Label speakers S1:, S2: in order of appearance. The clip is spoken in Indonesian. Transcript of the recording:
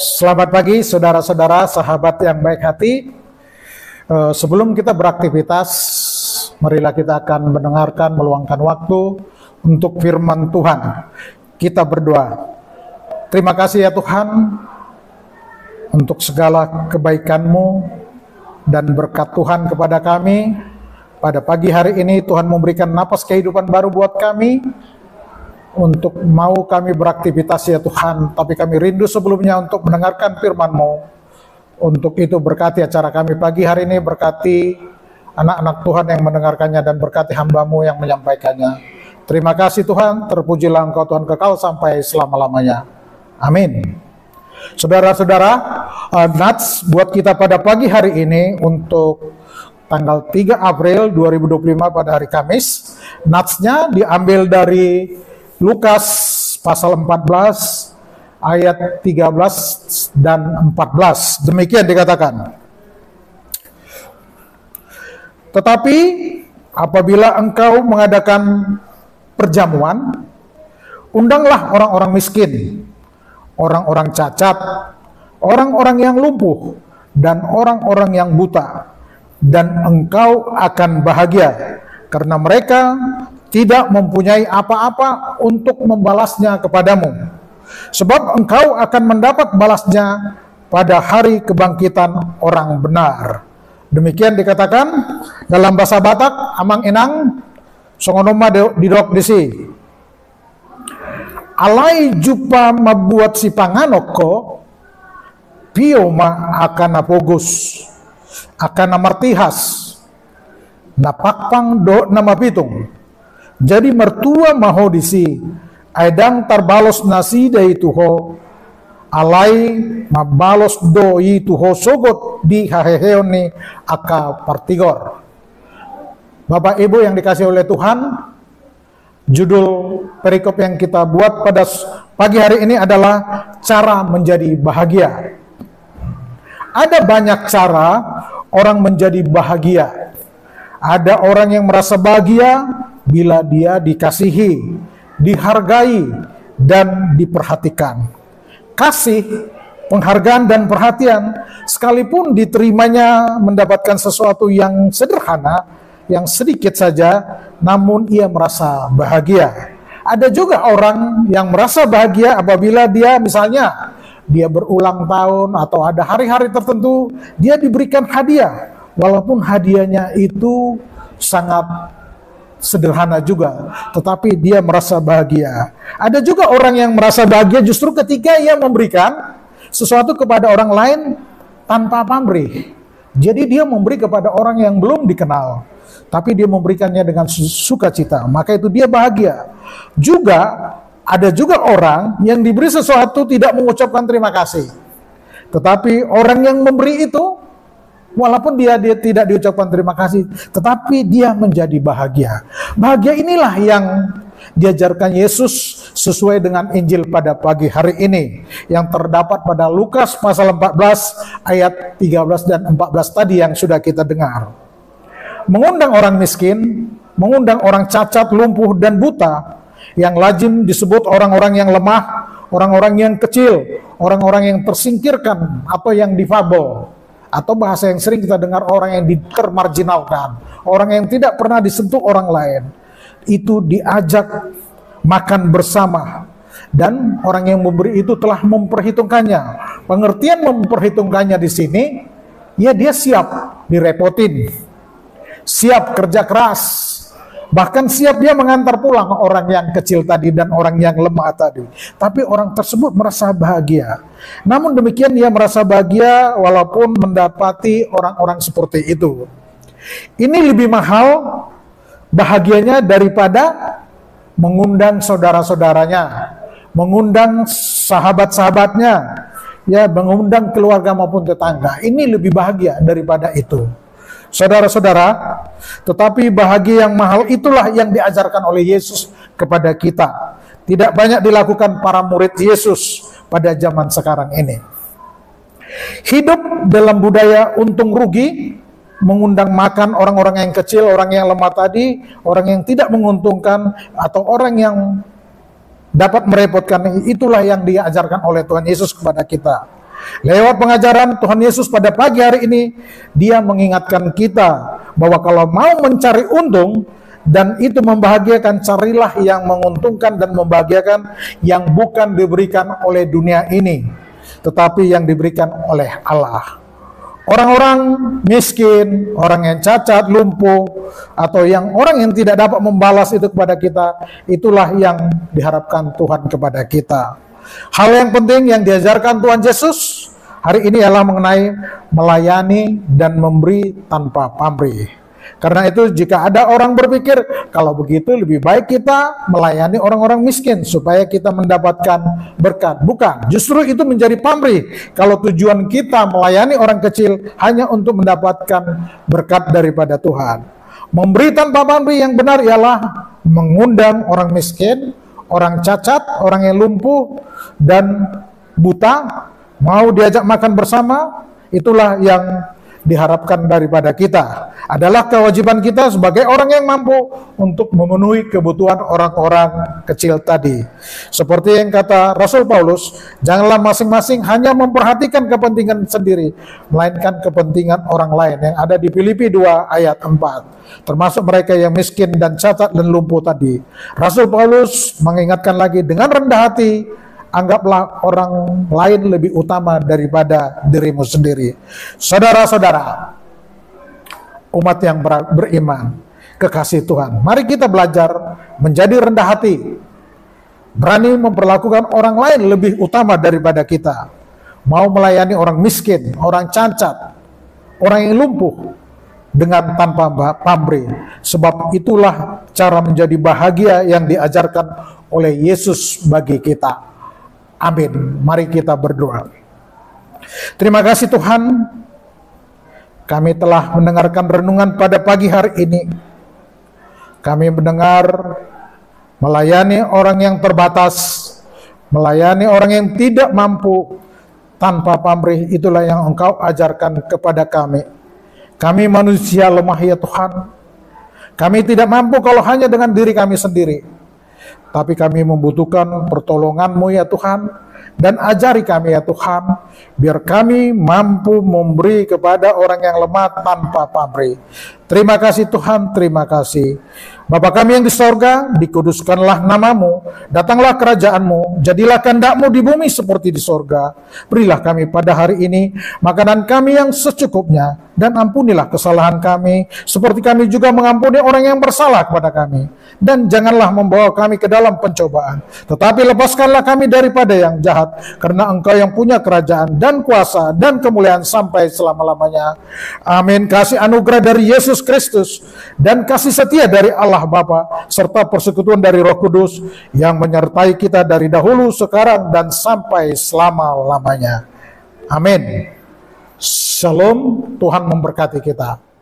S1: Selamat pagi saudara-saudara, sahabat yang baik hati. Sebelum kita beraktivitas, marilah kita akan mendengarkan, meluangkan waktu untuk firman Tuhan. Kita berdoa. Terima kasih ya Tuhan untuk segala kebaikan-Mu dan berkat Tuhan kepada kami. Pada pagi hari ini Tuhan memberikan napas kehidupan baru buat kami, untuk mau kami beraktivitas ya Tuhan, tapi kami rindu sebelumnya untuk mendengarkan firman-Mu. Untuk itu berkati acara kami pagi hari ini, berkati anak-anak Tuhan yang mendengarkannya, dan berkati hamba-Mu yang menyampaikannya. Terima kasih Tuhan, terpujilah Engkau Tuhan kekal sampai selama-lamanya. Amin. Saudara-saudara, nats buat kita pada pagi hari ini untuk tanggal 3 April 2025 pada hari Kamis. Natsnya diambil dari Lukas pasal 14 ayat 13 dan 14. Demikian dikatakan. Tetapi apabila engkau mengadakan perjamuan, undanglah orang-orang miskin, orang-orang cacat, orang-orang yang lumpuh, dan orang-orang yang buta, dan engkau akan bahagia, karena mereka tidak mempunyai apa-apa untuk membalasnya kepadamu. Sebab engkau akan mendapat balasnya pada hari kebangkitan orang benar. Demikian dikatakan dalam bahasa Batak, amang inang, songonoma didok disi. Alai jupa mabuat si panganoko, pioma akan napogus, akan namartihas, napakpang do nama pitung. Jadi mertua mahodisi aidang tarbalos nasi dari tuho alai mabalos doi tuho sogot di haheheoni aka partigor. Bapak Ibu yang dikasih oleh Tuhan, judul perikop yang kita buat pada pagi hari ini adalah cara menjadi bahagia. Ada banyak cara orang menjadi bahagia. Ada orang yang merasa bahagia bila dia dikasihi, dihargai, dan diperhatikan. Kasih, penghargaan, dan perhatian, sekalipun diterimanya mendapatkan sesuatu yang sederhana, yang sedikit saja, namun ia merasa bahagia. Ada juga orang yang merasa bahagia apabila dia misalnya dia berulang tahun atau ada hari-hari tertentu, dia diberikan hadiah, walaupun hadiahnya itu sangat sederhana juga, tetapi dia merasa bahagia. Ada juga orang yang merasa bahagia justru ketika ia memberikan sesuatu kepada orang lain tanpa pamrih. Jadi dia memberi kepada orang yang belum dikenal, tapi dia memberikannya dengan sukacita, maka itu dia bahagia. Juga ada juga orang yang diberi sesuatu tidak mengucapkan terima kasih, tetapi orang yang memberi itu walaupun dia tidak diucapkan terima kasih, tetapi dia menjadi bahagia. Bahagia inilah yang diajarkan Yesus sesuai dengan Injil pada pagi hari ini, yang terdapat pada Lukas pasal 14 ayat 13 dan 14 tadi yang sudah kita dengar. Mengundang orang miskin, mengundang orang cacat, lumpuh, dan buta, yang lazim disebut orang-orang yang lemah, orang-orang yang kecil, orang-orang yang tersingkirkan atau yang difabel. Atau bahasa yang sering kita dengar, orang yang termarginalkan, orang yang tidak pernah disentuh orang lain, itu diajak makan bersama. Dan orang yang memberi itu telah memperhitungkannya. Pengertian memperhitungkannya di sini, ya dia siap direpotin, siap kerja keras, bahkan siap dia mengantar pulang orang yang kecil tadi dan orang yang lemah tadi. Tapi orang tersebut merasa bahagia. Namun demikian dia merasa bahagia walaupun mendapati orang-orang seperti itu. Ini lebih mahal bahagianya daripada mengundang saudara-saudaranya, mengundang sahabat-sahabatnya, ya, mengundang keluarga maupun tetangga. Ini lebih bahagia daripada itu. Saudara-saudara, tetapi bahagia yang mahal itulah yang diajarkan oleh Yesus kepada kita. Tidak banyak dilakukan para murid Yesus pada zaman sekarang ini. Hidup dalam budaya untung rugi, mengundang makan orang-orang yang kecil, orang yang lemah tadi, orang yang tidak menguntungkan, atau orang yang dapat merepotkan, itulah yang diajarkan oleh Tuhan Yesus kepada kita. Lewat pengajaran Tuhan Yesus pada pagi hari ini, Dia mengingatkan kita bahwa kalau mau mencari untung dan itu membahagiakan, carilah yang menguntungkan dan membahagiakan yang bukan diberikan oleh dunia ini, tetapi yang diberikan oleh Allah. Orang-orang miskin, orang yang cacat, lumpuh, atau orang yang tidak dapat membalas itu kepada kita, itulah yang diharapkan Tuhan kepada kita. Hal yang penting yang diajarkan Tuhan Yesus hari ini adalah mengenai melayani dan memberi tanpa pamrih. Karena itu jika ada orang berpikir, kalau begitu lebih baik kita melayani orang-orang miskin supaya kita mendapatkan berkat. Bukan, justru itu menjadi pamrih kalau tujuan kita melayani orang kecil hanya untuk mendapatkan berkat daripada Tuhan. Memberi tanpa pamrih yang benar ialah mengundang orang miskin, orang cacat, orang yang lumpuh dan buta, mau diajak makan bersama. Itulah yang diharapkan daripada kita. Adalah kewajiban kita sebagai orang yang mampu untuk memenuhi kebutuhan orang-orang kecil tadi. Seperti yang kata Rasul Paulus, janganlah masing-masing hanya memperhatikan kepentingan sendiri, melainkan kepentingan orang lain, yang ada di Filipi 2 ayat 4. Termasuk mereka yang miskin dan cacat dan lumpuh tadi. Rasul Paulus mengingatkan lagi, dengan rendah hati anggaplah orang lain lebih utama daripada dirimu sendiri. Saudara-saudara, umat yang beriman, kekasih Tuhan, mari kita belajar menjadi rendah hati, berani memperlakukan orang lain lebih utama daripada kita, mau melayani orang miskin, orang cacat, orang yang lumpuh dengan tanpa pamrih, sebab itulah cara menjadi bahagia yang diajarkan oleh Yesus bagi kita. Amin. Mari kita berdoa. Terima kasih Tuhan, kami telah mendengarkan renungan pada pagi hari ini. Kami mendengar melayani orang yang terbatas, melayani orang yang tidak mampu tanpa pamrih, itulah yang Engkau ajarkan kepada kami. Kami manusia lemah ya Tuhan. Kami tidak mampu kalau hanya dengan diri kami sendiri. Tapi kami membutuhkan pertolongan-Mu ya Tuhan, dan ajari kami ya Tuhan, biar kami mampu memberi kepada orang yang lemah tanpa pamrih. Terima kasih Tuhan, terima kasih. Bapa kami yang di sorga, dikuduskanlah nama-Mu, datanglah kerajaan-Mu, jadilah kehendak-Mu di bumi seperti di sorga. Berilah kami pada hari ini makanan kami yang secukupnya, dan ampunilah kesalahan kami, seperti kami juga mengampuni orang yang bersalah kepada kami. Dan janganlah membawa kami ke dalam pencobaan, tetapi lepaskanlah kami daripada yang jahat, karena Engkau yang punya kerajaan dan kuasa dan kemuliaan sampai selama-lamanya. Amin. Kasih anugerah dari Yesus Kristus dan kasih setia dari Allah Bapa serta persekutuan dari Roh Kudus yang menyertai kita dari dahulu, sekarang, dan sampai selama-lamanya. Amin. Shalom. Tuhan memberkati kita.